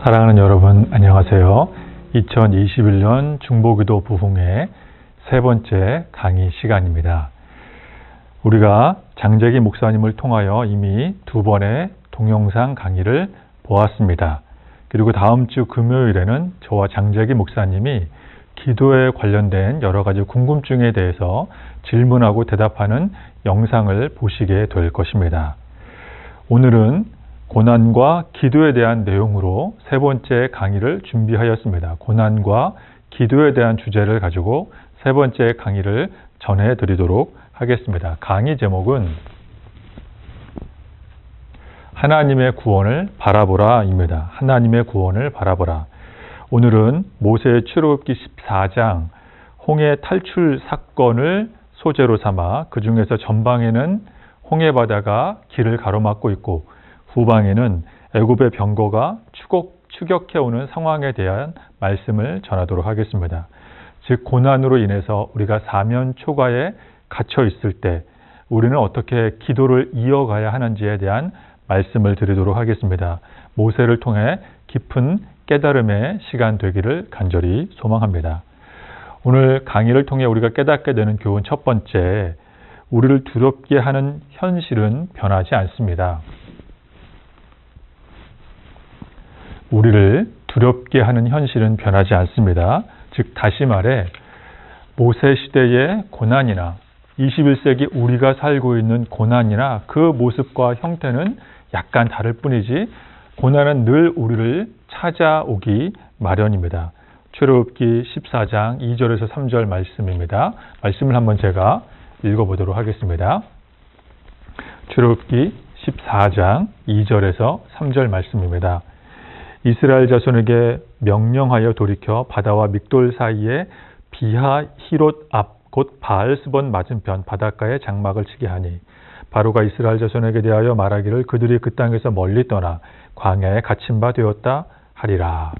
사랑하는 여러분, 안녕하세요. 2021년 중보기도 부흥회 세 번째 강의 시간입니다. 우리가 장재기 목사님을 통하여 이미 두 번의 동영상 강의를 보았습니다. 그리고 다음 주 금요일에는 저와 장재기 목사님이 기도에 관련된 여러 가지 궁금증에 대해서 질문하고 대답하는 영상을 보시게 될 것입니다. 오늘은 고난과 기도에 대한 내용으로 세 번째 강의를 준비하였습니다. 고난과 기도에 대한 주제를 가지고 세 번째 강의를 전해드리도록 하겠습니다. 강의 제목은 하나님의 구원을 바라보라입니다. 하나님의 구원을 바라보라. 오늘은 모세의 출애굽기 14장 홍해 탈출 사건을 소재로 삼아 그 중에서 전방에는 홍해 바다가 길을 가로막고 있고 후방에는 애굽의 병거가 추격해오는 상황에 대한 말씀을 전하도록 하겠습니다. 즉 고난으로 인해서 우리가 사면 초가에 갇혀 있을 때 우리는 어떻게 기도를 이어가야 하는지에 대한 말씀을 드리도록 하겠습니다. 모세를 통해 깊은 깨달음의 시간 되기를 간절히 소망합니다. 오늘 강의를 통해 우리가 깨닫게 되는 교훈 첫 번째, 우리를 두렵게 하는 현실은 변하지 않습니다. 우리를 두렵게 하는 현실은 변하지 않습니다. 즉 다시 말해 모세 시대의 고난이나 21세기 우리가 살고 있는 고난이나 그 모습과 형태는 약간 다를 뿐이지 고난은 늘 우리를 찾아오기 마련입니다. 출애굽기 14장 2절에서 3절 말씀입니다. 말씀을 한번 제가 읽어보도록 하겠습니다. 출애굽기 14장 2절에서 3절 말씀입니다. 이스라엘 자손에게 명령하여 돌이켜 바다와 믹돌 사이에 비하히롯 앞 곧 바알스본 맞은편 바닷가에 장막을 치게 하니 바로가 이스라엘 자손에게 대하여 말하기를 그들이 그 땅에서 멀리 떠나 광야에 갇힌 바 되었다 하리라.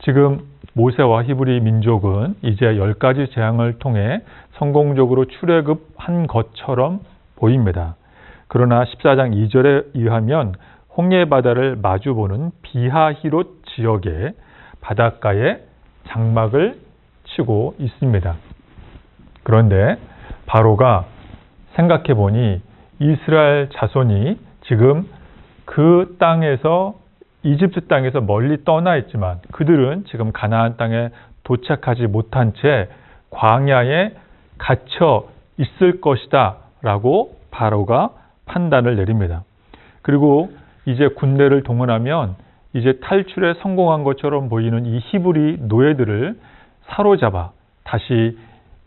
지금 모세와 히브리 민족은 이제 10가지 재앙을 통해 성공적으로 출애굽한 것처럼 보입니다. 그러나 14장 2절에 의하면 홍해 바다를 마주보는 비하히롯 지역의 바닷가에 장막을 치고 있습니다. 그런데 바로가 생각해 보니 이스라엘 자손이 지금 그 땅에서 이집트 땅에서 멀리 떠나 있지만 그들은 지금 가나안 땅에 도착하지 못한 채 광야에 갇혀 있을 것이다 라고 바로가 판단을 내립니다. 그리고 이제 군대를 동원하면 이제 탈출에 성공한 것처럼 보이는 이 히브리 노예들을 사로잡아 다시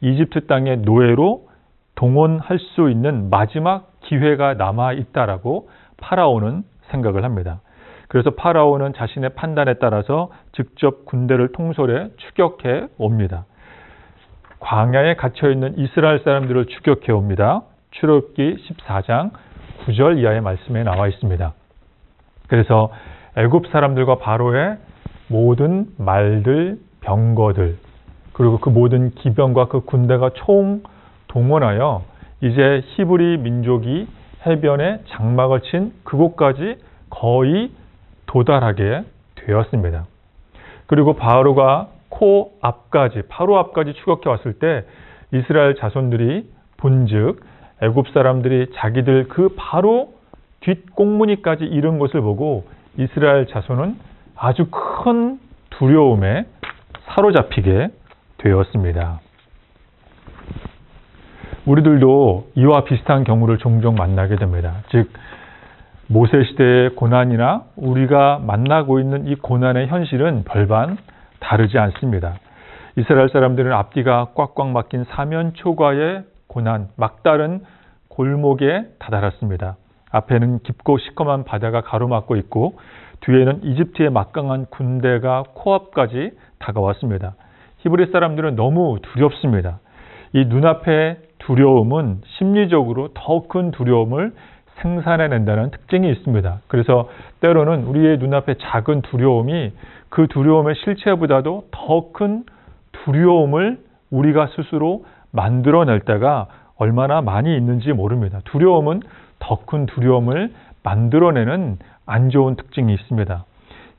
이집트 땅의 노예로 동원할 수 있는 마지막 기회가 남아 있다라고 파라오는 생각을 합니다. 그래서 파라오는 자신의 판단에 따라서 직접 군대를 통솔해 추격해 옵니다. 광야에 갇혀 있는 이스라엘 사람들을 추격해 옵니다. 출애굽기 14장 9절 이하의 말씀에 나와 있습니다. 그래서 애굽 사람들과 바로의 모든 말들, 병거들, 그리고 그 모든 기병과 그 군대가 총 동원하여 이제 히브리 민족이 해변에 장막을 친 그곳까지 거의 도달하게 되었습니다. 그리고 바로가 바로 앞까지 추격해 왔을 때 이스라엘 자손들이 본즉 애굽 사람들이 자기들 그 바로 뒷꽁무니까지 이른 것을 보고 이스라엘 자손은 아주 큰 두려움에 사로잡히게 되었습니다. 우리들도 이와 비슷한 경우를 종종 만나게 됩니다. 즉 모세 시대의 고난이나 우리가 만나고 있는 이 고난의 현실은 별반 다르지 않습니다. 이스라엘 사람들은 앞뒤가 꽉꽉 막힌 사면 초과의 고난, 막다른 골목에 다다랐습니다. 앞에는 깊고 시커먼 바다가 가로막고 있고 뒤에는 이집트의 막강한 군대가 코앞까지 다가왔습니다. 히브리 사람들은 너무 두렵습니다. 이 눈앞의 두려움은 심리적으로 더 큰 두려움을 생산해낸다는 특징이 있습니다. 그래서 때로는 우리의 눈앞의 작은 두려움이 그 두려움의 실체보다도 더 큰 두려움을 우리가 스스로 만들어낼 때가 얼마나 많이 있는지 모릅니다. 두려움은 더 큰 두려움을 만들어내는 안 좋은 특징이 있습니다.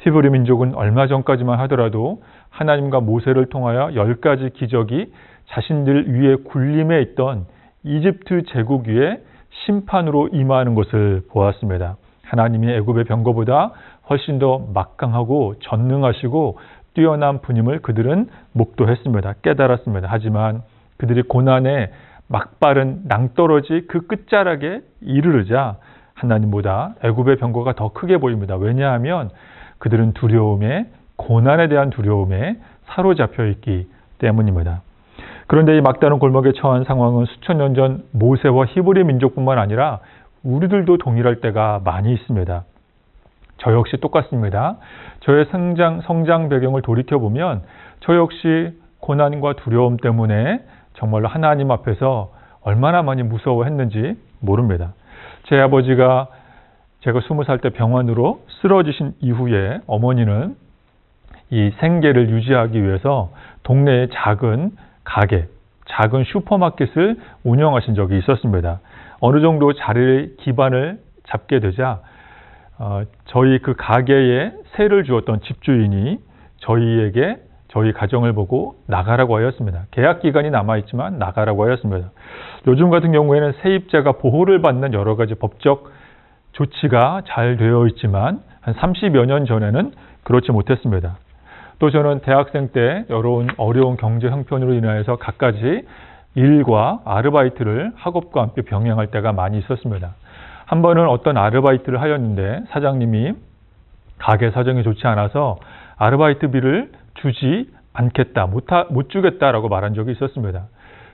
히브리 민족은 얼마 전까지만 하더라도 하나님과 모세를 통하여 10가지 기적이 자신들 위에 군림해 있던 이집트 제국 위에 심판으로 임하는 것을 보았습니다. 하나님이 애굽의 병거보다 훨씬 더 막강하고 전능하시고 뛰어난 분임을 그들은 목도했습니다. 깨달았습니다. 하지만 그들이 고난의 막바른 낭떠러지 그 끝자락에 이르르자 하나님보다 애굽의 병거가 더 크게 보입니다. 왜냐하면 그들은 두려움에, 고난에 대한 두려움에 사로잡혀 있기 때문입니다. 그런데 이 막다른 골목에 처한 상황은 수천 년 전 모세와 히브리 민족뿐만 아니라 우리들도 동일할 때가 많이 있습니다. 저 역시 똑같습니다. 저의 성장 배경을 돌이켜보면 저 역시 고난과 두려움 때문에 정말로 하나님 앞에서 얼마나 많이 무서워했는지 모릅니다. 제 아버지가 제가 20살 때 병원으로 쓰러지신 이후에 어머니는 이 생계를 유지하기 위해서 동네의 작은 가게, 작은 슈퍼마켓을 운영하신 적이 있었습니다. 어느 정도 자리를 기반을 잡게 되자 저희 그 가게에 세를 주었던 집주인이 저희에게 저희 가정을 보고 나가라고 하였습니다. 계약 기간이 남아있지만 나가라고 하였습니다. 요즘 같은 경우에는 세입자가 보호를 받는 여러 가지 법적 조치가 잘 되어 있지만 한 30여 년 전에는 그렇지 못했습니다. 또 저는 대학생 때 어려운 경제 형편으로 인하여서 갖가지 일과 아르바이트를 학업과 함께 병행할 때가 많이 있었습니다. 한 번은 어떤 아르바이트를 하였는데 사장님이 가게 사정이 좋지 않아서 아르바이트비를 주지 않겠다, 못 주겠다라고 말한 적이 있었습니다.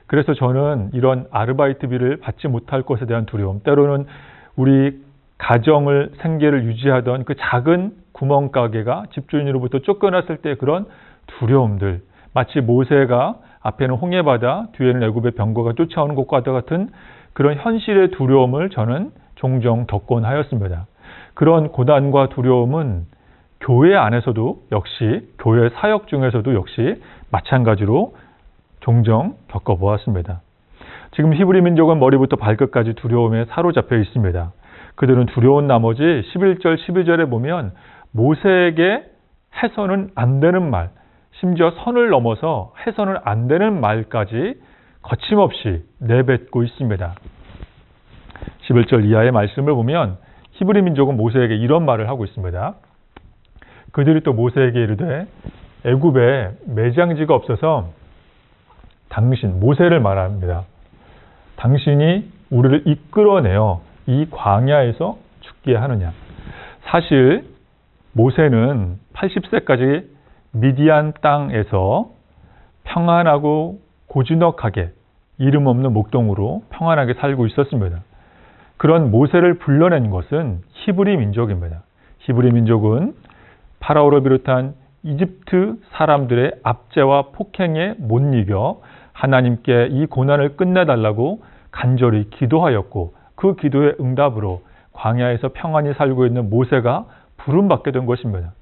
그래서 저는 이런 아르바이트비를 받지 못할 것에 대한 두려움, 때로는 우리 가정을, 생계를 유지하던 그 작은 구멍가게가 집주인으로부터 쫓겨났을 때 그런 두려움들, 마치 모세가 앞에는 홍해바다, 뒤에는 애굽의 병거가 쫓아오는 것과 같은 그런 현실의 두려움을 저는 종종 겪곤 하였습니다. 그런 고난과 두려움은 교회 안에서도 역시, 교회 사역 중에서도 역시 마찬가지로 종종 겪어보았습니다. 지금 히브리 민족은 머리부터 발끝까지 두려움에 사로잡혀 있습니다. 그들은 두려운 나머지 11절, 12절에 보면 모세에게 해서는 안 되는 말, 심지어 선을 넘어서 해서는 안 되는 말까지 거침없이 내뱉고 있습니다. 11절 이하의 말씀을 보면 히브리 민족은 모세에게 이런 말을 하고 있습니다. 그들이 또 모세에게 이르되 애굽에 매장지가 없어서 당신, 모세를 말합니다. 당신이 우리를 이끌어내어 이 광야에서 죽게 하느냐. 사실 모세는 80세까지 미디안 땅에서 평안하고 고즈넉하게 이름 없는 목동으로 평안하게 살고 있었습니다. 그런 모세를 불러낸 것은 히브리 민족입니다. 히브리 민족은 파라오를 비롯한 이집트 사람들의 압제와 폭행에 못 이겨 하나님께 이 고난을 끝내달라고 간절히 기도하였고 그 기도의 응답으로 광야에서 평안히 살고 있는 모세가 부름받게 된 것입니다.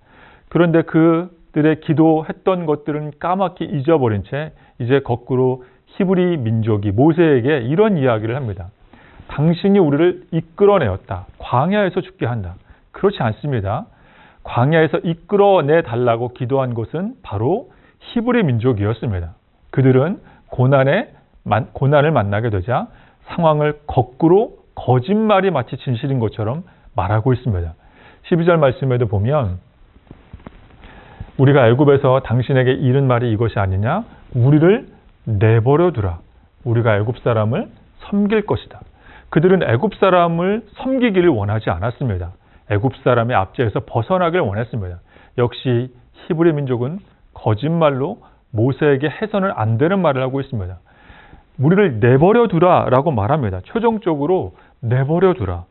그런데 그들의 기도했던 것들은 까맣게 잊어버린 채 이제 거꾸로 히브리 민족이 모세에게 이런 이야기를 합니다. 당신이 우리를 이끌어내었다. 광야에서 죽게 한다. 그렇지 않습니다. 광야에서 이끌어내 달라고 기도한 것은 바로 히브리 민족이었습니다. 그들은 고난을 만나게 되자 상황을 거꾸로 거짓말이 마치 진실인 것처럼 말하고 있습니다. 12절 말씀에도 보면 우리가 애굽에서 당신에게 이른 말이 이것이 아니냐? 우리를 내버려 두라. 우리가 애굽 사람을 섬길 것이다. 그들은 애굽 사람을 섬기기를 원하지 않았습니다. 애굽 사람의 압제에서 벗어나길 원했습니다. 역시 히브리 민족은 거짓말로 모세에게 해서는 안 되는 말을 하고 있습니다. 우리를 내버려 두라라고 말합니다. 최종적으로 내버려 두라.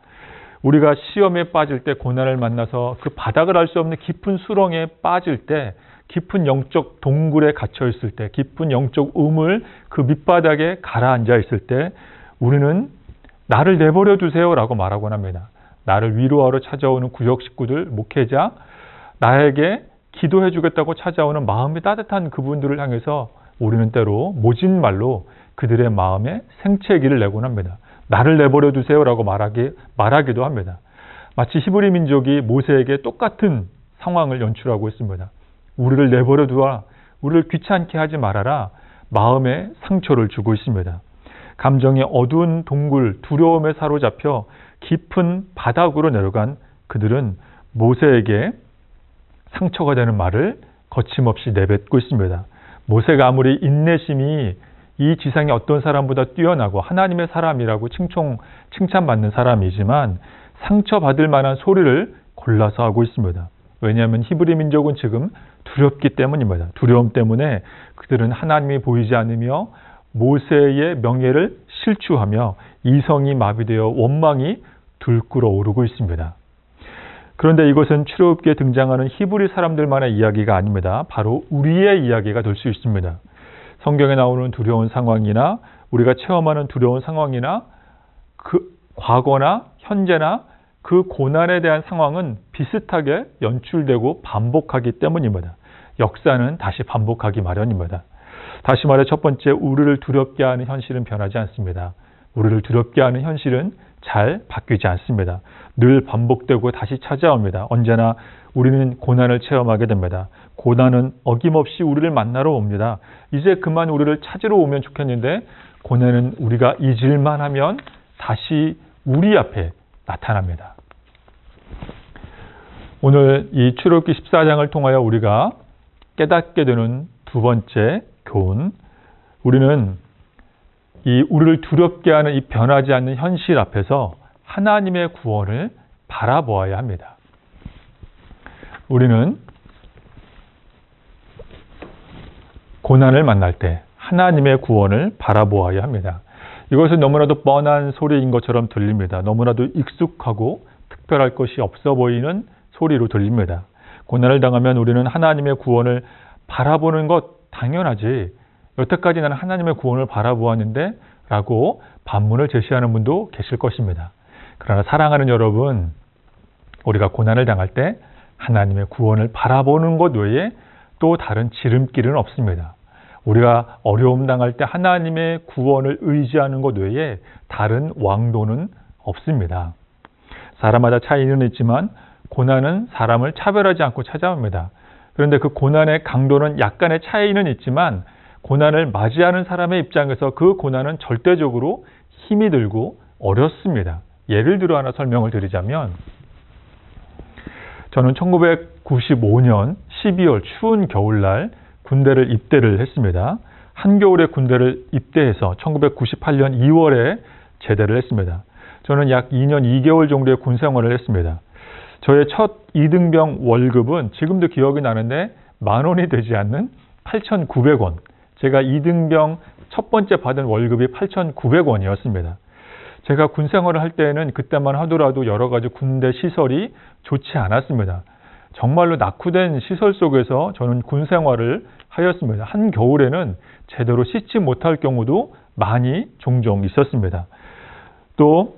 우리가 시험에 빠질 때, 고난을 만나서 그 바닥을 알 수 없는 깊은 수렁에 빠질 때, 깊은 영적 동굴에 갇혀 있을 때, 깊은 영적 우물 그 밑바닥에 가라앉아 있을 때 우리는 나를 내버려 두세요라고 말하곤 합니다. 나를 위로하러 찾아오는 구역 식구들, 목회자, 나에게 기도해 주겠다고 찾아오는 마음이 따뜻한 그분들을 향해서 우리는 때로 모진 말로 그들의 마음에 생채기를 내곤 합니다. 나를 내버려 두세요라고 말하기도 합니다. 마치 히브리 민족이 모세에게 똑같은 상황을 연출하고 있습니다. 우리를 내버려 두어 우리를 귀찮게 하지 말아라. 마음에 상처를 주고 있습니다. 감정의 어두운 동굴, 두려움에 사로잡혀 깊은 바닥으로 내려간 그들은 모세에게 상처가 되는 말을 거침없이 내뱉고 있습니다. 모세가 아무리 인내심이 이 지상의 어떤 사람보다 뛰어나고 하나님의 사람이라고 칭찬받는 사람이지만 상처받을 만한 소리를 골라서 하고 있습니다. 왜냐하면 히브리 민족은 지금 두렵기 때문입니다. 두려움 때문에 그들은 하나님이 보이지 않으며 모세의 명예를 실추하며 이성이 마비되어 원망이 들끓어 오르고 있습니다. 그런데 이것은 출애굽기에 등장하는 히브리 사람들만의 이야기가 아닙니다. 바로 우리의 이야기가 될 수 있습니다. 성경에 나오는 두려운 상황이나 우리가 체험하는 두려운 상황이나 그 과거나 현재나 그 고난에 대한 상황은 비슷하게 연출되고 반복하기 때문입니다. 역사는 다시 반복하기 마련입니다. 다시 말해 첫 번째, 우리를 두렵게 하는 현실은 변하지 않습니다. 우리를 두렵게 하는 현실은 잘 바뀌지 않습니다. 늘 반복되고 다시 찾아옵니다. 언제나 우리는 고난을 체험하게 됩니다. 고난은 어김없이 우리를 만나러 옵니다. 이제 그만 우리를 찾으러 오면 좋겠는데 고난은 우리가 잊을만 하면 다시 우리 앞에 나타납니다. 오늘 이 출애굽기 14장을 통하여 우리가 깨닫게 되는 두 번째 교훈, 우리는 우리를 두렵게 하는 이 변하지 않는 현실 앞에서 하나님의 구원을 바라보아야 합니다. 우리는 고난을 만날 때 하나님의 구원을 바라보아야 합니다. 이것은 너무나도 뻔한 소리인 것처럼 들립니다. 너무나도 익숙하고 특별할 것이 없어 보이는 소리로 들립니다. 고난을 당하면 우리는 하나님의 구원을 바라보는 것 당연하지. 여태까지 나는 하나님의 구원을 바라보았는데 라고 반문을 제시하는 분도 계실 것입니다. 그러나 사랑하는 여러분, 우리가 고난을 당할 때 하나님의 구원을 바라보는 것 외에 또 다른 지름길은 없습니다. 우리가 어려움 당할 때 하나님의 구원을 의지하는 것 외에 다른 왕도는 없습니다. 사람마다 차이는 있지만 고난은 사람을 차별하지 않고 찾아옵니다. 그런데 그 고난의 강도는 약간의 차이는 있지만 고난을 맞이하는 사람의 입장에서 그 고난은 절대적으로 힘이 들고 어렵습니다. 예를 들어 하나 설명을 드리자면, 저는 1995년 12월 추운 겨울날 군대를 입대를 했습니다. 한겨울에 군대를 입대해서 1998년 2월에 제대를 했습니다. 저는 약 2년 2개월 정도의 군 생활을 했습니다. 저의 첫 2등병 월급은 지금도 기억이 나는데 10,000원이 되지 않는 8,900원. 제가 2등병 첫 번째 받은 월급이 8,900원이었습니다. 제가 군 생활을 할 때에는 그때만 하더라도 여러 가지 군대 시설이 좋지 않았습니다. 정말로 낙후된 시설 속에서 저는 군 생활을 하였습니다. 한겨울에는 제대로 씻지 못할 경우도 많이 종종 있었습니다. 또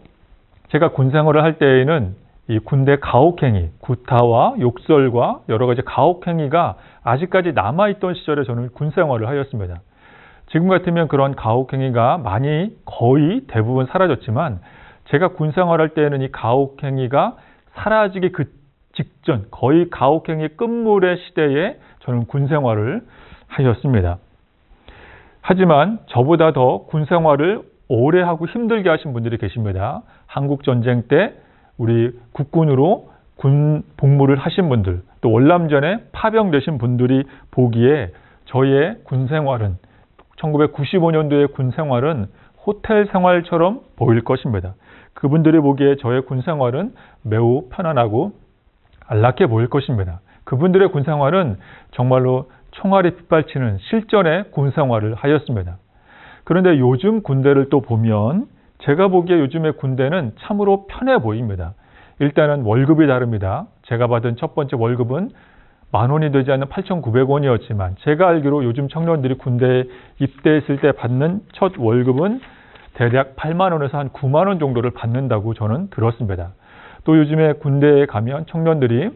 제가 군 생활을 할 때에는 이 군대 가혹행위, 구타와 욕설과 여러 가지 가혹행위가 아직까지 남아있던 시절에 저는 군 생활을 하였습니다. 지금 같으면 그런 가혹행위가 거의 대부분 사라졌지만 제가 군 생활할 때에는 이 가혹행위가 사라지기 직전, 거의 가혹행위 끝물의 시대에 저는 군 생활을 하였습니다. 하지만 저보다 더 군 생활을 오래 하고 힘들게 하신 분들이 계십니다. 한국 전쟁 때 우리 국군으로 군 복무를 하신 분들, 또 월남전에 파병되신 분들이 보기에 저의 군 생활은 1995년도의 군 생활은 호텔 생활처럼 보일 것입니다. 그분들이 보기에 저의 군 생활은 매우 편안하고 안락해 보일 것입니다. 그분들의 군 생활은 정말로 총알이 빗발치는 실전의 군 생활을 하였습니다. 그런데 요즘 군대를 또 보면 제가 보기에 요즘의 군대는 참으로 편해 보입니다. 일단은 월급이 다릅니다. 제가 받은 첫 번째 월급은 10,000원이 되지 않는 8,900원이었지만 제가 알기로 요즘 청년들이 군대에 입대했을 때 받는 첫 월급은 대략 8만 원에서 한 9만 원 정도를 받는다고 저는 들었습니다. 또 요즘에 군대에 가면 청년들이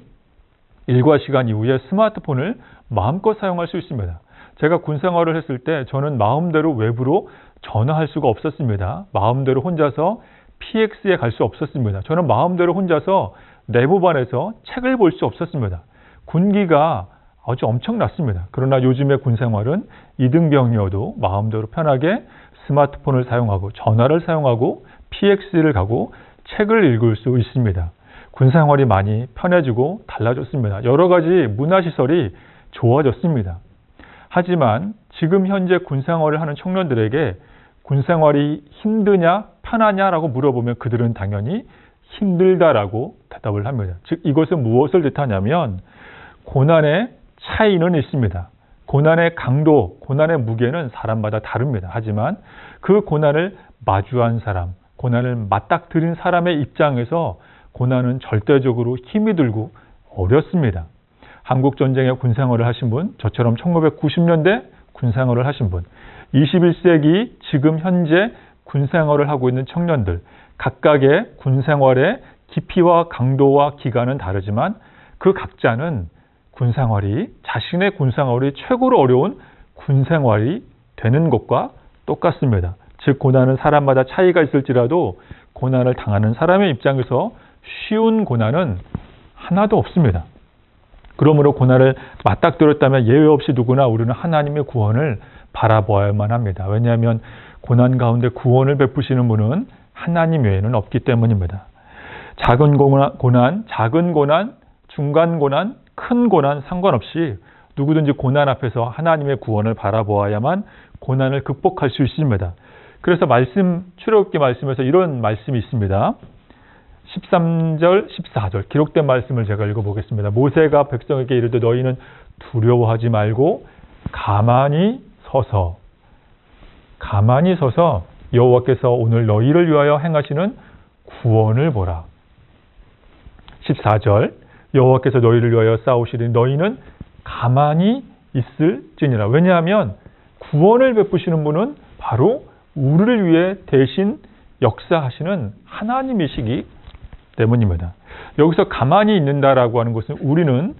일과 시간 이후에 스마트폰을 마음껏 사용할 수 있습니다. 제가 군 생활을 했을 때 저는 마음대로 외부로 전화할 수가 없었습니다. 마음대로 혼자서 PX에 갈 수 없었습니다. 저는 마음대로 혼자서 내부반에서 책을 볼 수 없었습니다. 군기가 아주 엄청났습니다. 그러나 요즘의 군 생활은 이등병이어도 마음대로 편하게 스마트폰을 사용하고 전화를 사용하고 PX를 가고 책을 읽을 수 있습니다. 군 생활이 많이 편해지고 달라졌습니다. 여러 가지 문화시설이 좋아졌습니다. 하지만 지금 현재 군 생활을 하는 청년들에게 군 생활이 힘드냐 편하냐라고 물어보면 그들은 당연히 힘들다라고 대답을 합니다. 즉 이것은 무엇을 뜻하냐면 고난의 차이는 있습니다. 고난의 강도, 고난의 무게는 사람마다 다릅니다. 하지만 그 고난을 마주한 사람, 고난을 맞닥뜨린 사람의 입장에서 고난은 절대적으로 힘이 들고 어렵습니다. 한국전쟁의 군생활을 하신 분, 저처럼 1990년대 군생활을 하신 분, 21세기 지금 현재 군생활을 하고 있는 청년들, 각각의 군생활의 깊이와 강도와 기간은 다르지만 그 각자는 군생활이 자신의 군생활이 최고로 어려운 군생활이 되는 것과 똑같습니다. 즉 고난은 사람마다 차이가 있을지라도 고난을 당하는 사람의 입장에서 쉬운 고난은 하나도 없습니다. 그러므로 고난을 맞닥뜨렸다면 예외 없이 누구나 우리는 하나님의 구원을 바라보아야만 합니다. 왜냐하면 고난 가운데 구원을 베푸시는 분은 하나님 외에는 없기 때문입니다. 작은 고난, 중간 고난, 큰 고난 상관없이 누구든지 고난 앞에서 하나님의 구원을 바라보아야만 고난을 극복할 수 있습니다. 그래서 출애굽기 말씀에서 이런 말씀이 있습니다. 13절, 14절 기록된 말씀을 제가 읽어보겠습니다. 모세가 백성에게 이르되 너희는 두려워하지 말고 가만히 서서 여호와께서 오늘 너희를 위하여 행하시는 구원을 보라. 14절 여호와께서 너희를 위하여 싸우시리니 너희는 가만히 있을지니라. 왜냐하면 구원을 베푸시는 분은 바로 우리를 위해 대신 역사하시는 하나님이시기 때문입니다. 여기서 가만히 있는다라고 하는 것은 우리는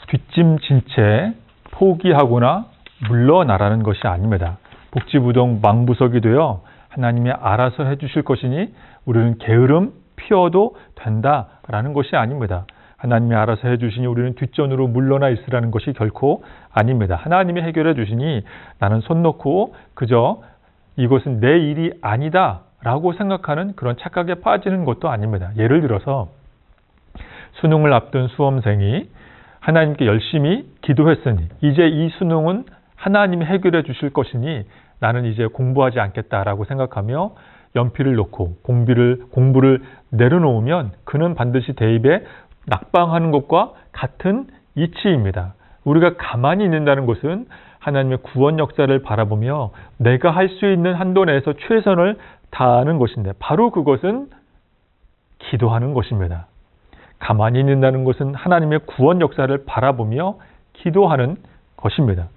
뒷짐진 채 포기하거나 물러나라는 것이 아닙니다. 복지부동 망부석이 되어 하나님이 알아서 해주실 것이니 우리는 게으름 피워도 된다라는 것이 아닙니다. 하나님이 알아서 해주시니 우리는 뒷전으로 물러나 있으라는 것이 결코 아닙니다. 하나님이 해결해 주시니 나는 손 놓고 그저 이것은 내 일이 아니다 라고 생각하는 그런 착각에 빠지는 것도 아닙니다. 예를 들어서 수능을 앞둔 수험생이 하나님께 열심히 기도했으니 이제 이 수능은 하나님이 해결해 주실 것이니 나는 이제 공부하지 않겠다라고 생각하며 연필을 놓고 공부를 내려놓으면 그는 반드시 대입에 낙방하는 것과 같은 이치입니다. 우리가 가만히 있는다는 것은 하나님의 구원 역사를 바라보며 내가 할 수 있는 한도 내에서 최선을 다하는 것인데 바로 그것은 기도하는 것입니다. 가만히 있는다는 것은 하나님의 구원 역사를 바라보며 기도하는 것입니다.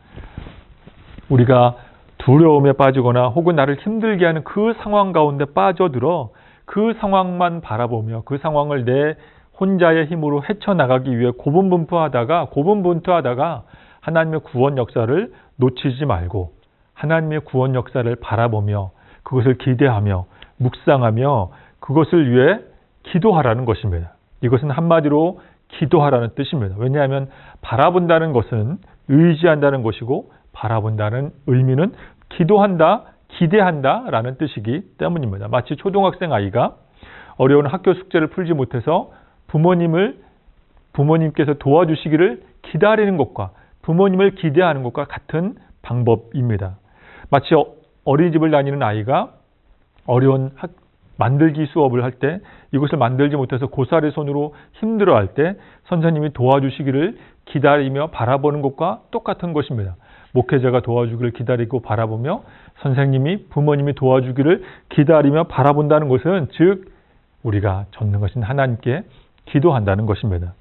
우리가 두려움에 빠지거나 혹은 나를 힘들게 하는 그 상황 가운데 빠져들어 그 상황만 바라보며 그 상황을 내 혼자의 힘으로 헤쳐나가기 위해 고분분투하다가 하나님의 구원 역사를 놓치지 말고 하나님의 구원 역사를 바라보며 그것을 기대하며 묵상하며 그것을 위해 기도하라는 것입니다. 이것은 한마디로 기도하라는 뜻입니다. 왜냐하면 바라본다는 것은 의지한다는 것이고 바라본다는 의미는 기도한다, 기대한다 라는 뜻이기 때문입니다. 마치 초등학생 아이가 어려운 학교 숙제를 풀지 못해서 부모님께서 도와주시기를 기다리는 것과 부모님을 기대하는 것과 같은 방법입니다. 마치 어린이집을 다니는 아이가 어려운 만들기 수업을 할 때 이것을 만들지 못해서 고사리 손으로 힘들어할 때 선생님이 도와주시기를 기다리며 바라보는 것과 똑같은 것입니다. 목회자가 도와주기를 기다리고 바라보며 선생님이 부모님이 도와주기를 기다리며 바라본다는 것은 즉 우리가 전능하신 하나님께 기도한다는 것입니다.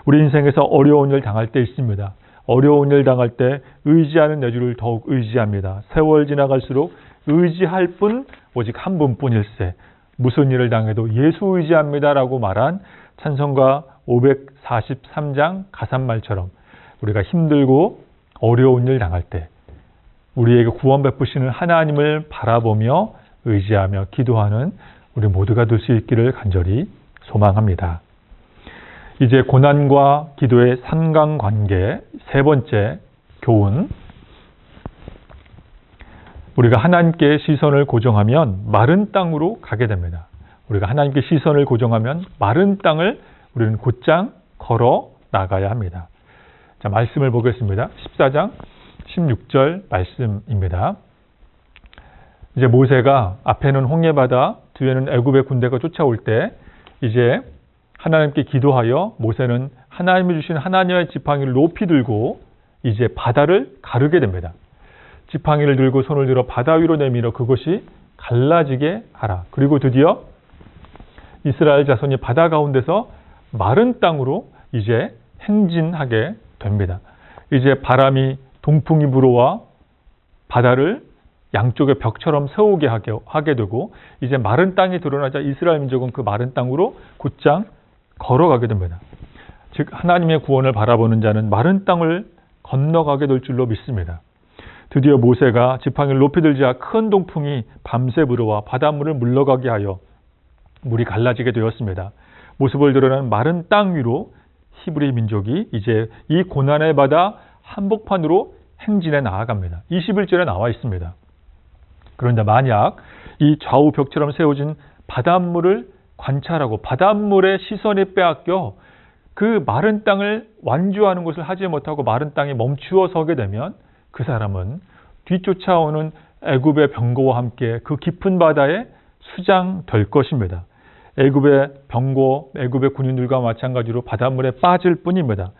우리 인생에서 어려운 일 당할 때 있습니다. 어려운 일 당할 때 의지하는 내주를 더욱 의지합니다. 세월 지나갈수록 의지할 분 오직 한 분뿐일세. 무슨 일을 당해도 예수 의지합니다라고 말한 찬송가 543장 가사말처럼 우리가 힘들고 어려운 일 당할 때 우리에게 구원 베푸시는 하나님을 바라보며 의지하며 기도하는 우리 모두가 될 수 있기를 간절히 소망합니다. 이제 고난과 기도의 상관관계 세 번째 교훈. 우리가 하나님께 시선을 고정하면 마른 땅으로 가게 됩니다. 우리가 하나님께 시선을 고정하면 마른 땅을 우리는 곧장 걸어 나가야 합니다. 자, 말씀을 보겠습니다. 14장 16절 말씀입니다. 이제 모세가 앞에는 홍해바다, 뒤에는 애굽의 군대가 쫓아올 때 이제 하나님께 기도하여 모세는 하나님이 주신 하나님의 지팡이를 높이 들고 이제 바다를 가르게 됩니다. 지팡이를 들고 손을 들어 바다 위로 내밀어 그것이 갈라지게 하라. 그리고 드디어 이스라엘 자손이 바다 가운데서 마른 땅으로 이제 행진하게 됩니다. 이제 바람이 동풍이 불어와 바다를 양쪽의 벽처럼 세우게 하게 되고 이제 마른 땅이 드러나자 이스라엘 민족은 그 마른 땅으로 곧장 걸어가게 됩니다. 즉 하나님의 구원을 바라보는 자는 마른 땅을 건너가게 될 줄로 믿습니다. 드디어 모세가 지팡이를 높이 들자 큰 동풍이 밤새 불어와 바닷물을 물러가게 하여 물이 갈라지게 되었습니다. 모습을 드러나는 마른 땅 위로 히브리 민족이 이제 이 고난의 바다 한복판으로 행진해 나아갑니다. 21절에 나와 있습니다. 그런데 만약 이 좌우 벽처럼 세워진 바닷물을 관찰하고 바닷물의 시선이 빼앗겨 그 마른 땅을 완주하는 것을 하지 못하고 마른 땅에 멈추어 서게 되면 그 사람은 뒤쫓아오는 애굽의 병거와 함께 그 깊은 바다에 수장될 것입니다. 애굽의 병거, 애굽의 군인들과 마찬가지로 바닷물에 빠질 뿐입니다.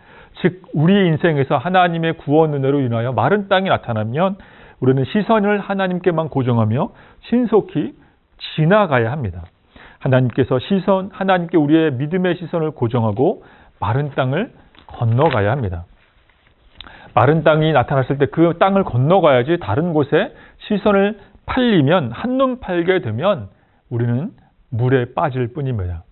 즉 우리 인생에서 하나님의 구원 은혜로 인하여 마른 땅이 나타나면 우리는 시선을 하나님께만 고정하며 신속히 지나가야 합니다. 하나님께 우리의 믿음의 시선을 고정하고 마른 땅을 건너가야 합니다. 마른 땅이 나타났을 때 그 땅을 건너가야지 다른 곳에 시선을 팔리면 한눈 팔게 되면 우리는 물에 빠질 뿐입니다.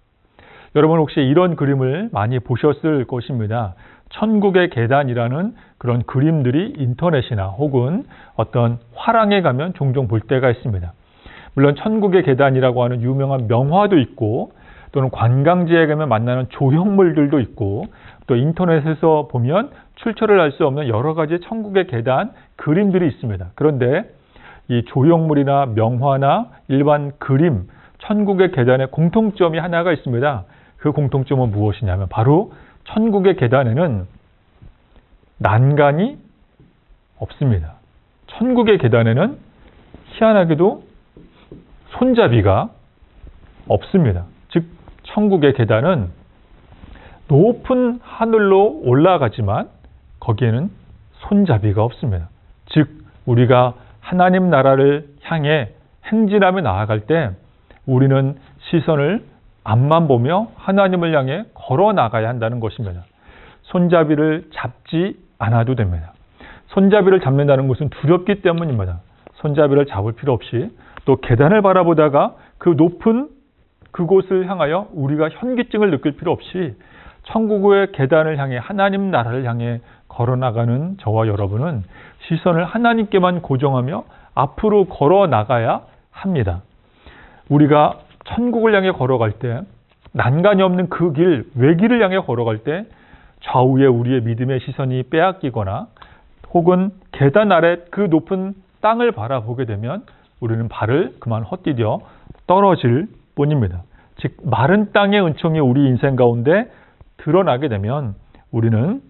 여러분 혹시 이런 그림을 많이 보셨을 것입니다. 천국의 계단이라는 그런 그림들이 인터넷이나 혹은 어떤 화랑에 가면 종종 볼 때가 있습니다. 물론 천국의 계단이라고 하는 유명한 명화도 있고 또는 관광지에 가면 만나는 조형물들도 있고 또 인터넷에서 보면 출처를 알 수 없는 여러 가지 천국의 계단 그림들이 있습니다. 그런데 이 조형물이나 명화나 일반 그림, 천국의 계단의 공통점이 하나가 있습니다. 그 공통점은 무엇이냐면 바로 천국의 계단에는 난간이 없습니다. 천국의 계단에는 희한하게도 손잡이가 없습니다. 즉 천국의 계단은 높은 하늘로 올라가지만 거기에는 손잡이가 없습니다. 즉 우리가 하나님 나라를 향해 행진하며 나아갈 때 우리는 시선을 앞만 보며 하나님을 향해 걸어 나가야 한다는 것입니다. 손잡이를 잡지 않아도 됩니다. 손잡이를 잡는다는 것은 두렵기 때문입니다. 손잡이를 잡을 필요 없이 또 계단을 바라보다가 그 높은 그곳을 향하여 우리가 현기증을 느낄 필요 없이 천국의 계단을 향해 하나님 나라를 향해 걸어 나가는 저와 여러분은 시선을 하나님께만 고정하며 앞으로 걸어 나가야 합니다. 우리가 천국을 향해 걸어갈 때 난간이 없는 그 길, 외길을 향해 걸어갈 때 좌우에 우리의 믿음의 시선이 빼앗기거나 혹은 계단 아래 그 높은 땅을 바라보게 되면 우리는 발을 그만 헛디뎌 떨어질 뿐입니다. 즉 마른 땅의 은총이 우리 인생 가운데 드러나게 되면 우리는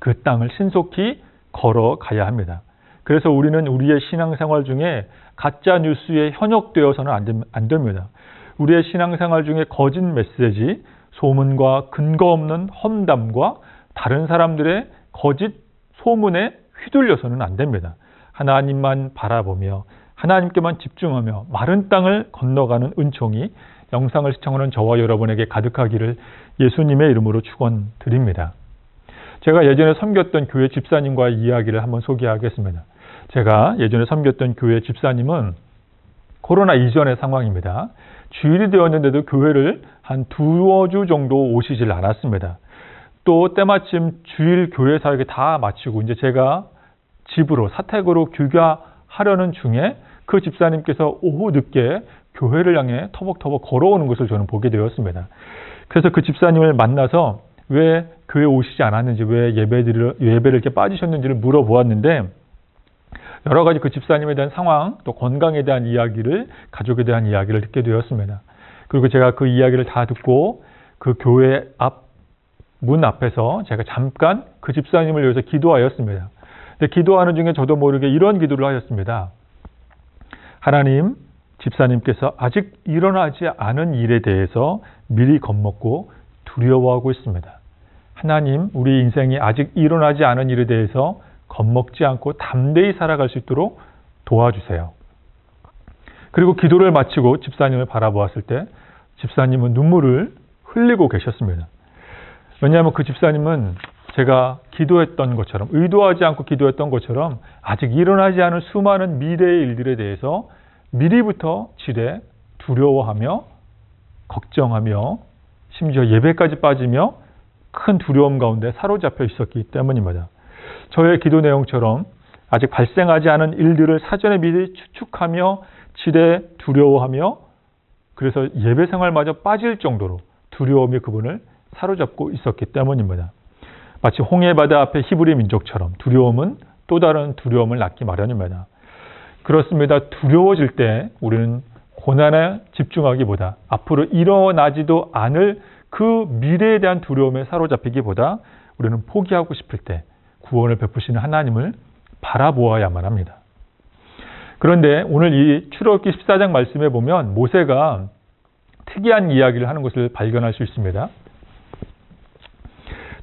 그 땅을 신속히 걸어가야 합니다. 그래서 우리는 우리의 신앙생활 중에 가짜 뉴스에 현혹되어서는 안 됩니다. 우리의 신앙생활 중에 거짓 메시지, 소문과 근거 없는 험담과 다른 사람들의 거짓 소문에 휘둘려서는 안 됩니다. 하나님만 바라보며 하나님께만 집중하며 마른 땅을 건너가는 은총이 영상을 시청하는 저와 여러분에게 가득하기를 예수님의 이름으로 축원드립니다. 제가 예전에 섬겼던 교회 집사님과의 이야기를 한번 소개하겠습니다. 제가 예전에 섬겼던 교회 집사님은 코로나 이전의 상황입니다. 주일이 되었는데도 교회를 한 두어 주 정도 오시질 않았습니다. 또 때마침 주일 교회 사역이 다 마치고 이제 제가 집으로 사택으로 귀가하려는 중에 그 집사님께서 오후 늦게 교회를 향해 터벅터벅 걸어오는 것을 저는 보게 되었습니다. 그래서 그 집사님을 만나서 왜 교회 오시지 않았는지, 왜 예배를 이렇게 빠지셨는지를 물어보았는데 여러 가지 그 집사님에 대한 상황, 또 건강에 대한 이야기를, 가족에 대한 이야기를 듣게 되었습니다. 그리고 제가 그 이야기를 다 듣고 그 교회 문 앞에서 제가 잠깐 그 집사님을 위해서 기도하였습니다. 근데 기도하는 중에 저도 모르게 이런 기도를 하였습니다. 하나님, 집사님께서 아직 일어나지 않은 일에 대해서 미리 겁먹고 두려워하고 있습니다. 하나님, 우리 인생이 아직 일어나지 않은 일에 대해서 겁먹지 않고 담대히 살아갈 수 있도록 도와주세요. 그리고 기도를 마치고 집사님을 바라보았을 때 집사님은 눈물을 흘리고 계셨습니다. 왜냐하면 그 집사님은 제가 기도했던 것처럼, 의도하지 않고 기도했던 것처럼 아직 일어나지 않은 수많은 미래의 일들에 대해서 미리부터 지레 두려워하며 걱정하며 심지어 예배까지 빠지며 큰 두려움 가운데 사로잡혀 있었기 때문입니다. 저의 기도 내용처럼 아직 발생하지 않은 일들을 사전에 미리 추측하며 지레 두려워하며 그래서 예배 생활마저 빠질 정도로 두려움이 그분을 사로잡고 있었기 때문입니다. 마치 홍해바다 앞에 히브리 민족처럼 두려움은 또 다른 두려움을 낳기 마련입니다. 그렇습니다. 두려워질 때 우리는 고난에 집중하기보다 앞으로 일어나지도 않을 그 미래에 대한 두려움에 사로잡히기보다 우리는 포기하고 싶을 때 구원을 베푸시는 하나님을 바라보아야만 합니다. 그런데 오늘 이 출애굽기 14장 말씀에 보면 모세가 특이한 이야기를 하는 것을 발견할 수 있습니다.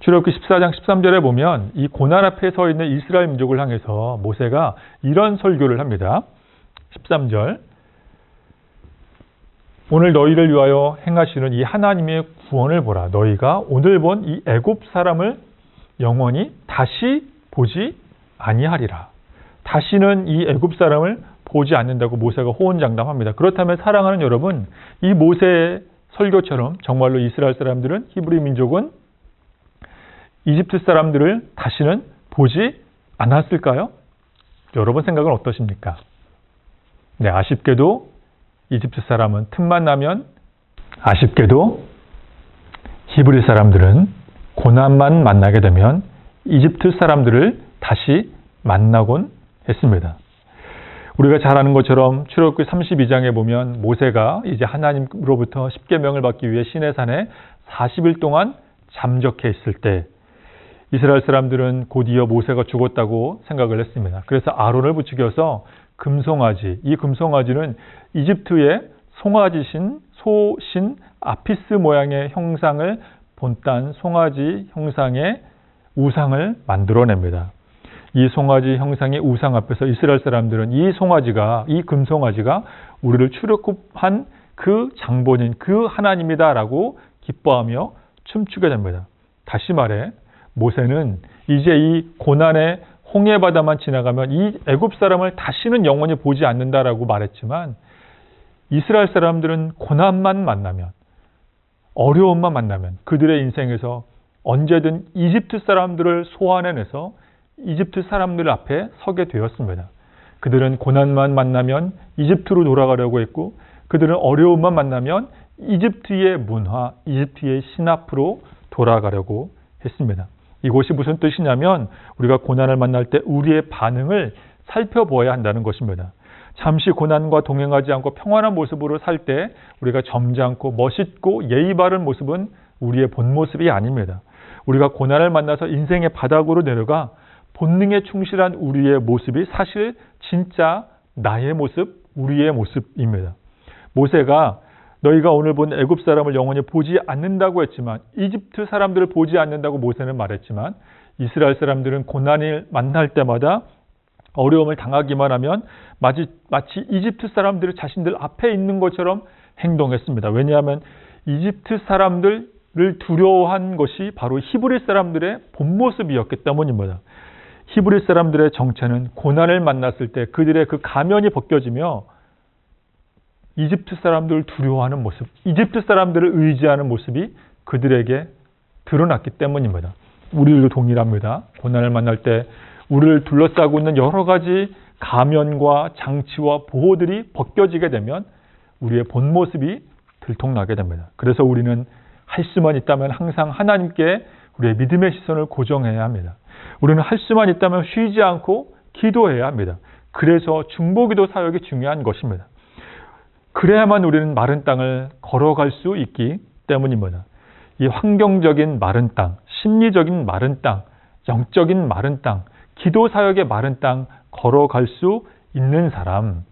출애굽기 14장 13절에 보면 이 고난 앞에 서 있는 이스라엘 민족을 향해서 모세가 이런 설교를 합니다. 13절 오늘 너희를 위하여 행하시는 이 하나님의 구원을 보라. 너희가 오늘 본 이 애굽 사람을 영원히 다시 보지 아니하리라. 다시는 이 애굽 사람을 보지 않는다고 모세가 호언장담합니다. 그렇다면 사랑하는 여러분, 이 모세의 설교처럼 정말로 이스라엘 사람들은, 히브리 민족은 이집트 사람들을 다시는 보지 않았을까요? 여러분 생각은 어떠십니까? 네, 아쉽게도 이집트 사람은 틈만 나면, 아쉽게도 히브리 사람들은 고난만 만나게 되면 이집트 사람들을 다시 만나곤 했습니다. 우리가 잘 아는 것처럼 출애굽기 32장에 보면 모세가 이제 하나님으로부터 십계명을 받기 위해 시내산에 40일 동안 잠적해 있을 때 이스라엘 사람들은 곧이어 모세가 죽었다고 생각을 했습니다. 그래서 아론을 부추겨서 금송아지, 이 금송아지는 이집트의 송아지신 소신 아피스 모양의 형상을 본딴 송아지 형상의 우상을 만들어냅니다. 이 송아지 형상의 우상 앞에서 이스라엘 사람들은 이 송아지가, 이 금송아지가 우리를 출애굽한 그 장본인, 그 하나님이다라고 기뻐하며 춤추게 됩니다. 다시 말해 모세는 이제 이 고난의 홍해바다만 지나가면 이 애굽 사람을 다시는 영원히 보지 않는다라고 말했지만 이스라엘 사람들은 고난만 만나면, 어려움만 만나면 그들의 인생에서 언제든 이집트 사람들을 소환해내서 이집트 사람들 앞에 서게 되었습니다. 그들은 고난만 만나면 이집트로 돌아가려고 했고 그들은 어려움만 만나면 이집트의 문화, 이집트의 신 앞으로 돌아가려고 했습니다. 이것이 무슨 뜻이냐면 우리가 고난을 만날 때 우리의 반응을 살펴보아야 한다는 것입니다. 잠시 고난과 동행하지 않고 평안한 모습으로 살 때 우리가 점잖고 멋있고 예의 바른 모습은 우리의 본 모습이 아닙니다. 우리가 고난을 만나서 인생의 바닥으로 내려가 본능에 충실한 우리의 모습이 사실 진짜 나의 모습, 우리의 모습입니다. 모세가 너희가 오늘 본 애굽 사람을 영원히 보지 않는다고 했지만, 이집트 사람들을 보지 않는다고 모세는 말했지만 이스라엘 사람들은 고난을 만날 때마다 어려움을 당하기만 하면 마치 이집트 사람들이 자신들 앞에 있는 것처럼 행동했습니다. 왜냐하면 이집트 사람들을 두려워한 것이 바로 히브리 사람들의 본 모습이었기 때문입니다. 히브리 사람들의 정체는 고난을 만났을 때 그들의 그 가면이 벗겨지며 이집트 사람들을 두려워하는 모습, 이집트 사람들을 의지하는 모습이 그들에게 드러났기 때문입니다. 우리들도 동일합니다. 고난을 만날 때 우리를 둘러싸고 있는 여러 가지 가면과 장치와 보호들이 벗겨지게 되면 우리의 본 모습이 들통나게 됩니다. 그래서 우리는 할 수만 있다면 항상 하나님께 우리의 믿음의 시선을 고정해야 합니다. 우리는 할 수만 있다면 쉬지 않고 기도해야 합니다. 그래서 중보기도 사역이 중요한 것입니다. 그래야만 우리는 마른 땅을 걸어갈 수 있기 때문입니다. 이 환경적인 마른 땅, 심리적인 마른 땅, 영적인 마른 땅, 기도 사역의 마른 땅 걸어갈 수 있는 사람,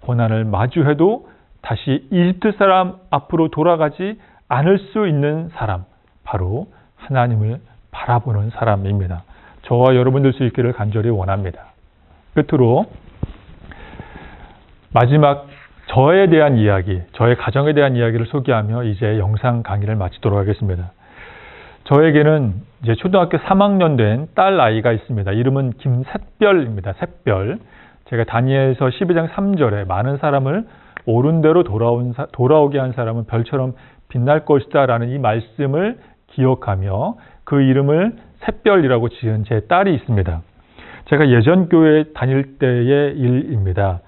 고난을 마주해도 다시 이집트 사람 앞으로 돌아가지 않을 수 있는 사람, 바로 하나님을 바라보는 사람입니다. 저와 여러분 될 수 있기를 간절히 원합니다. 끝으로 마지막 저에 대한 이야기, 저의 가정에 대한 이야기를 소개하며 이제 영상 강의를 마치도록 하겠습니다. 저에게는 이제 초등학교 3학년 된 딸 아이가 있습니다. 이름은 김샛별입니다. 샛별. 제가 다니엘서 12장 3절에 많은 사람을 옳은 대로 돌아오게 한 사람은 별처럼 빛날 것이다 라는 이 말씀을 기억하며 그 이름을 샛별이라고 지은 제 딸이 있습니다. 제가 예전 교회 다닐 때의 일입니다.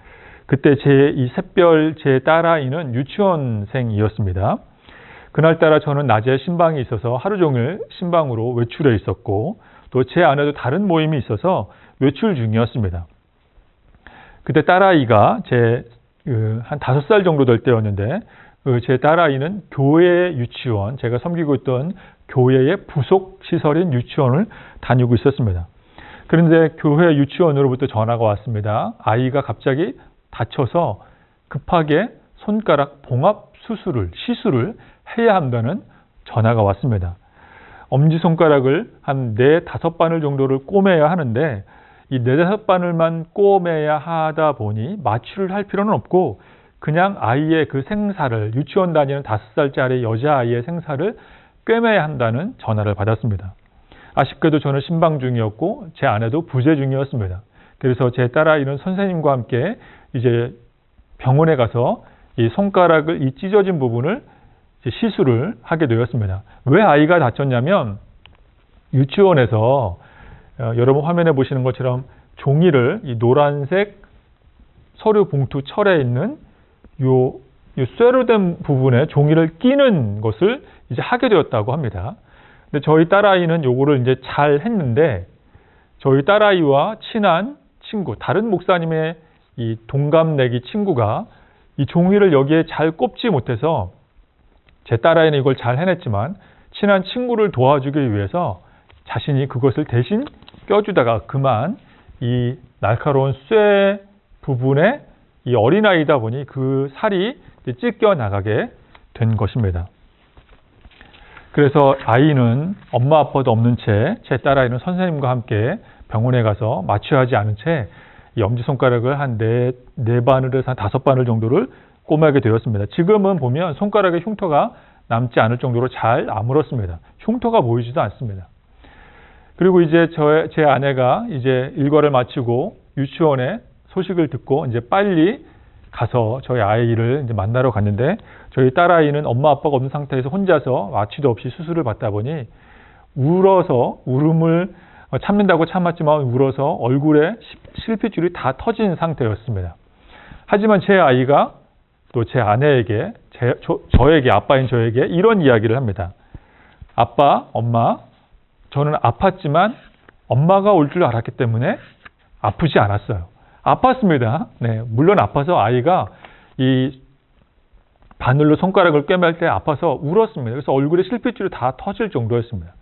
그때 이 샛별 제 딸아이는 유치원생이었습니다. 그날따라 저는 낮에 신방이 있어서 하루 종일 신방으로 외출해 있었고 또 제 아내도 다른 모임이 있어서 외출 중이었습니다. 그때 딸아이가 한 5살 정도 될 때였는데 제 딸아이는 교회 유치원, 제가 섬기고 있던 교회의 부속 시설인 유치원을 다니고 있었습니다. 그런데 교회 유치원으로부터 전화가 왔습니다. 아이가 갑자기 다쳐서 급하게 손가락 봉합 시술을 해야 한다는 전화가 왔습니다. 엄지손가락을 한 4-5바늘 정도를 꼬매야 하는데 이 4-5바늘만 꼬매야 하다 보니 마취를 할 필요는 없고 그냥 아이의 그 생사를, 유치원 다니는 5살짜리 여자아이의 생사를 꿰매야 한다는 전화를 받았습니다. 아쉽게도 저는 신방 중이었고 제 아내도 부재 중이었습니다. 그래서 제 딸아이는 선생님과 함께 이제 병원에 가서 이 손가락을, 이 찢어진 부분을 시술을 하게 되었습니다. 왜 아이가 다쳤냐면 유치원에서 여러분 화면에 보시는 것처럼 종이를 이 노란색 서류 봉투 철에 있는 요 쇠로 된 부분에 종이를 끼는 것을 이제 하게 되었다고 합니다. 근데 저희 딸아이는 요거를 이제 잘 했는데 저희 딸아이와 친한 친구, 다른 목사님의 이 동갑내기 친구가 이 종이를 여기에 잘 꼽지 못해서 제 딸아이는 이걸 잘 해냈지만 친한 친구를 도와주기 위해서 자신이 그것을 대신 껴주다가 그만 이 날카로운 쇠 부분에 이 어린아이다 보니 그 살이 찢겨 나가게 된 것입니다. 그래서 아이는 엄마 아빠도 없는 채 제 딸아이는 선생님과 함께 병원에 가서 마취하지 않은 채 이 엄지손가락을 한 4바늘에서 한 5바늘 정도를 꼬매게 되었습니다. 지금은 보면 손가락에 흉터가 남지 않을 정도로 잘 아물었습니다. 흉터가 보이지도 않습니다. 그리고 이제 제 아내가 이제 일과를 마치고 유치원에 소식을 듣고 이제 빨리 가서 저희 아이를 이제 만나러 갔는데 저희 딸아이는 엄마 아빠가 없는 상태에서 혼자서 마취도 없이 수술을 받다 보니 울어서 울음을 참는다고 참았지만 울어서 얼굴에 실핏줄이 다 터진 상태였습니다. 하지만 제 아이가 또 제 아내에게 저에게 아빠인 저에게 이런 이야기를 합니다. 아빠, 엄마, 저는 아팠지만 엄마가 올 줄 알았기 때문에 아프지 않았어요. 아팠습니다. 네, 물론 아파서 아이가 이 바늘로 손가락을 꿰맬 때 아파서 울었습니다. 그래서 얼굴에 실핏줄이 다 터질 정도였습니다.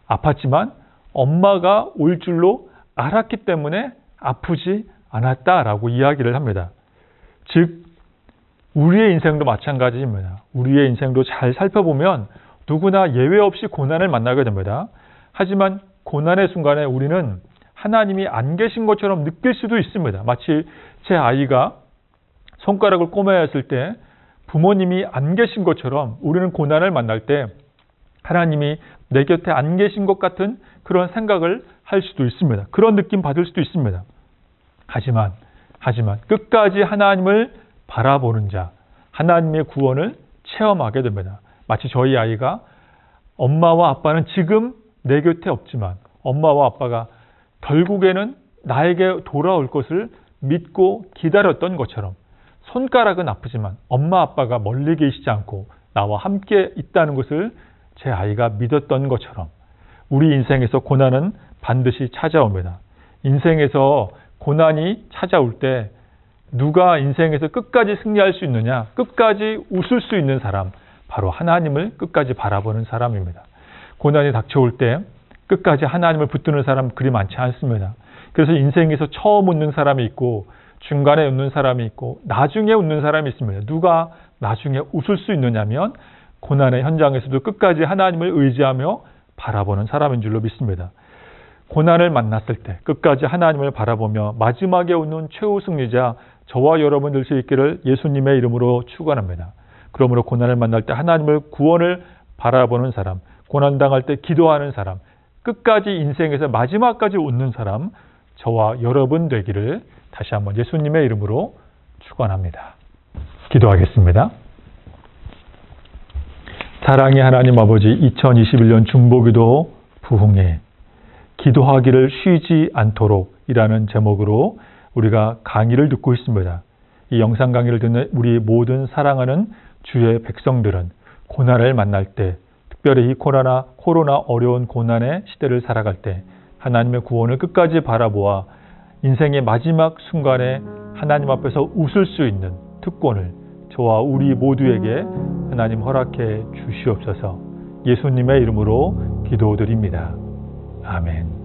아팠지만 엄마가 올 줄로 알았기 때문에 아프지 않았다라고 이야기를 합니다. 즉 우리의 인생도 마찬가지입니다. 우리의 인생도 잘 살펴보면 누구나 예외 없이 고난을 만나게 됩니다. 하지만 고난의 순간에 우리는 하나님이 안 계신 것처럼 느낄 수도 있습니다. 마치 제 아이가 손가락을 꼬매야 했을 때 부모님이 안 계신 것처럼 우리는 고난을 만날 때 하나님이 내 곁에 안 계신 것 같은 그런 생각을 할 수도 있습니다. 그런 느낌 받을 수도 있습니다. 하지만 끝까지 하나님을 바라보는 자, 하나님의 구원을 체험하게 됩니다. 마치 저희 아이가 엄마와 아빠는 지금 내 곁에 없지만 엄마와 아빠가 결국에는 나에게 돌아올 것을 믿고 기다렸던 것처럼 손가락은 아프지만 엄마 아빠가 멀리 계시지 않고 나와 함께 있다는 것을 제 아이가 믿었던 것처럼 우리 인생에서 고난은 반드시 찾아옵니다. 인생에서 고난이 찾아올 때 누가 인생에서 끝까지 승리할 수 있느냐? 끝까지 웃을 수 있는 사람, 바로 하나님을 끝까지 바라보는 사람입니다. 고난이 닥쳐올 때 끝까지 하나님을 붙드는 사람 그리 많지 않습니다. 그래서 인생에서 처음 웃는 사람이 있고 중간에 웃는 사람이 있고 나중에 웃는 사람이 있습니다. 누가 나중에 웃을 수 있느냐면 고난의 현장에서도 끝까지 하나님을 의지하며 바라보는 사람인 줄로 믿습니다. 고난을 만났을 때 끝까지 하나님을 바라보며 마지막에 웃는 최후 승리자 저와 여러분 될 수 있기를 예수님의 이름으로 축원합니다. 그러므로 고난을 만날 때 하나님을 구원을 바라보는 사람, 고난당할 때 기도하는 사람, 끝까지 인생에서 마지막까지 웃는 사람 저와 여러분 되기를 다시 한번 예수님의 이름으로 축원합니다. 기도하겠습니다. 사랑의 하나님 아버지, 2021년 중보기도 부흥회 기도하기를 쉬지 않도록 이라는 제목으로 우리가 강의를 듣고 있습니다. 이 영상 강의를 듣는 우리 모든 사랑하는 주의 백성들은 고난을 만날 때, 특별히 이 코로나 어려운 고난의 시대를 살아갈 때 하나님의 구원을 끝까지 바라보아 인생의 마지막 순간에 하나님 앞에서 웃을 수 있는 특권을 저와 우리 모두에게 하나님 허락해 주시옵소서. 예수님의 이름으로 기도드립니다. 아멘.